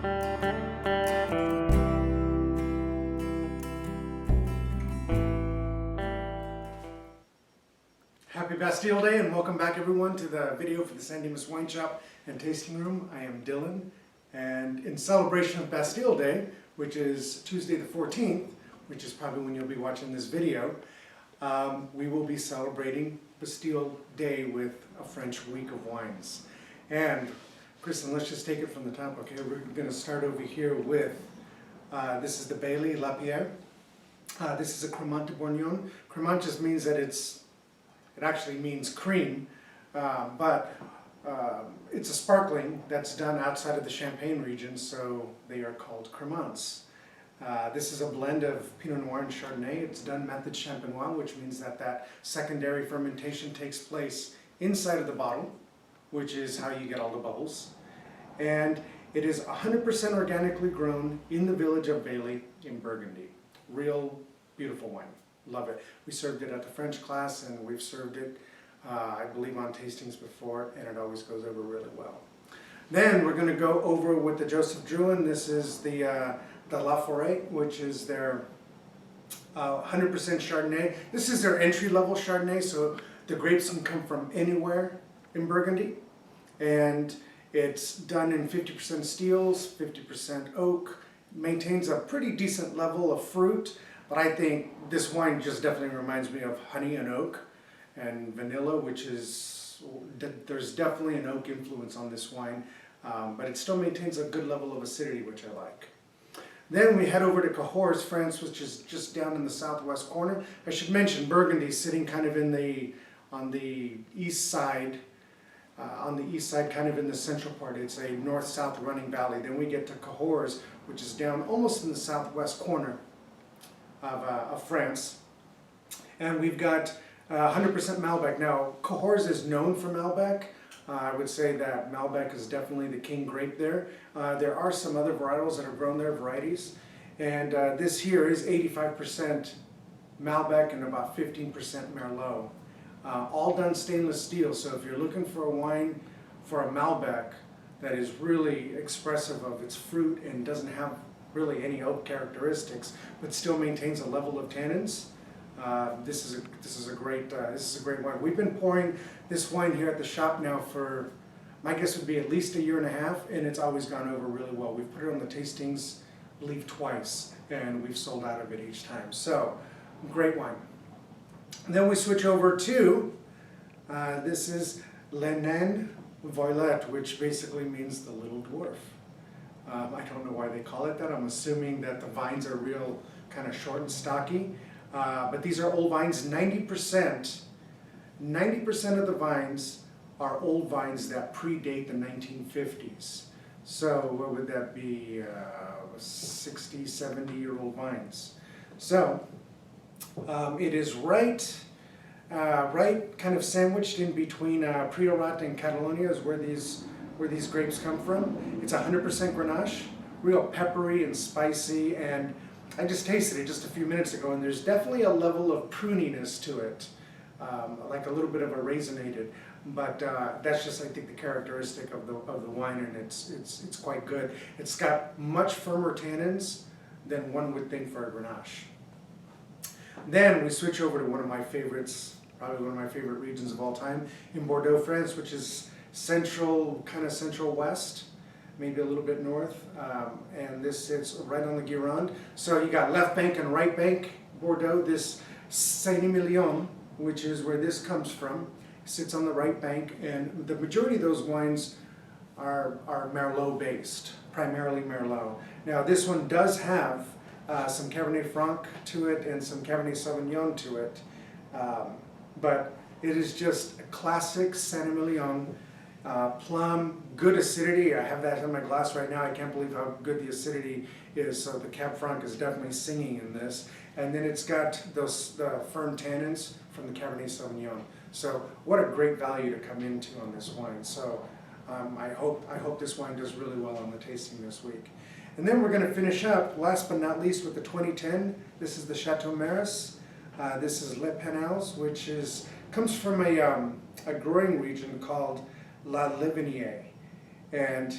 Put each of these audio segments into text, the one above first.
Happy Bastille Day and welcome back everyone to the video for the Dimas Wine Shop and Tasting Room. I am Dylan, and in celebration of Bastille Day, which is Tuesday the 14th, which is probably when you'll be watching this video, we will be celebrating Bastille Day with a French week of wines. And Kristen, let's just take it from the top, okay? We're going to start over here with, this is the Bailey La Pierre. This is a Cremant de Bourgogne. Cremant just means that it actually means cream, but it's a sparkling that's done outside of the Champagne region, so they are called Cremants. This is a blend of Pinot Noir and Chardonnay. It's done method champenois, which means that secondary fermentation takes place inside of the bottle, which is how you get all the bubbles. And it is 100% organically grown in the village of Bailey in Burgundy. Real beautiful wine. Love it. We served it at the French class, and we've served it, I believe, on tastings before, and it always goes over really well. Then we're going to go over with the Joseph Drouhin. This is the La Forêt, which is their 100% Chardonnay. This is their entry-level Chardonnay, so the grapes can come from anywhere in Burgundy, and it's done in 50% steels, 50% oak. Maintains a pretty decent level of fruit. But I think this wine just definitely reminds me of honey and oak and vanilla, which is, there's definitely an oak influence on this wine, but it still maintains a good level of acidity, which I like. Then we head over to Cahors, France, which is just down in the southwest corner. I should mention Burgundy sitting kind of on the east side, kind of in the central part. It's a north-south running valley. Then we get to Cahors, which is down almost in the southwest corner of France, and we've got 100% Malbec. Now, Cahors is known for Malbec. I would say that Malbec is definitely the king grape there. There are some other varietals that are grown there, varieties, and this here is 85% Malbec and about 15% Merlot. All done stainless steel, so if you're looking for a wine for a Malbec that is really expressive of its fruit and doesn't have really any oak characteristics, but still maintains a level of tannins, this is a great wine. We've been pouring this wine here at the shop now for, my guess would be at least a year and a half, and it's always gone over really well. We've put it on the tastings, I believe, twice, and we've sold out of it each time. So, great wine. And then we switch over to, this is Le Nain Violet, which basically means the little dwarf. I don't know why they call it that. I'm assuming that the vines are real kind of short and stocky. But these are old vines. 90% of the vines are old vines that predate the 1950s. So what would that be? 60, 70-year-old vines. So it is right kind of sandwiched in between Priorat and Catalonia is where these grapes come from. It's 100% Grenache, real peppery and spicy, and I just tasted it just a few minutes ago, and there's definitely a level of pruniness to it, like a little bit of a raisinated, but that's just, I think, the characteristic of the wine, and it's quite good. It's got much firmer tannins than one would think for a Grenache. Then we switch over to one of my favorites, probably one of my favorite regions of all time, in Bordeaux, France, which is central west, maybe a little bit north, and this sits right on the Gironde. So you got left bank and right bank Bordeaux. This Saint-Emilion, which is where this comes from, sits on the right bank, and the majority of those wines are Merlot based, primarily Merlot. Now this one does have some Cabernet Franc to it and some Cabernet Sauvignon to it, but it is just a classic Saint-Emilion. Plum, good acidity. I have that in my glass right now. I can't believe how good the acidity is. So the Cab Franc is definitely singing in this. And then it's got the firm tannins from the Cabernet Sauvignon. So what a great value to come into on this wine. So I hope this wine does really well on the tasting this week. And then we're going to finish up, last but not least, with the 2010. This is the Chateau Maris. This is Les Penals, which comes from a growing region called La Livinier. And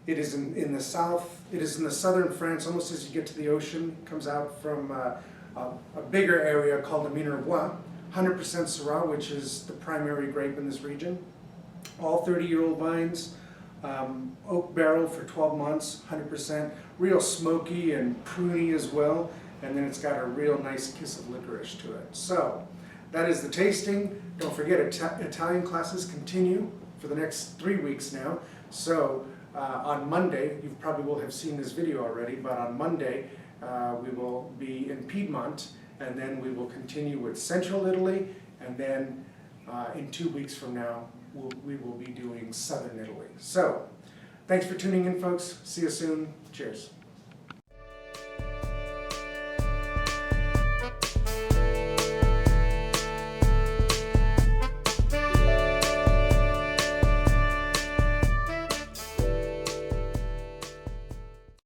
It is in the south, it is in the southern France, almost as you get to the ocean. It comes out from a bigger area called the Minervois. 100% Syrah, which is the primary grape in this region. All 30-year-old vines, oak barrel for 12 months, 100%. Real smoky and pruny as well. And then it's got a real nice kiss of licorice to it. So that is the tasting. Don't forget, Italian classes continue for the next 3 weeks now. So on Monday, you probably will have seen this video already, but on Monday we will be in Piedmont, and then we will continue with Central Italy, and then in 2 weeks from now we will be doing Southern Italy. So thanks for tuning in, folks. See you soon. Cheers.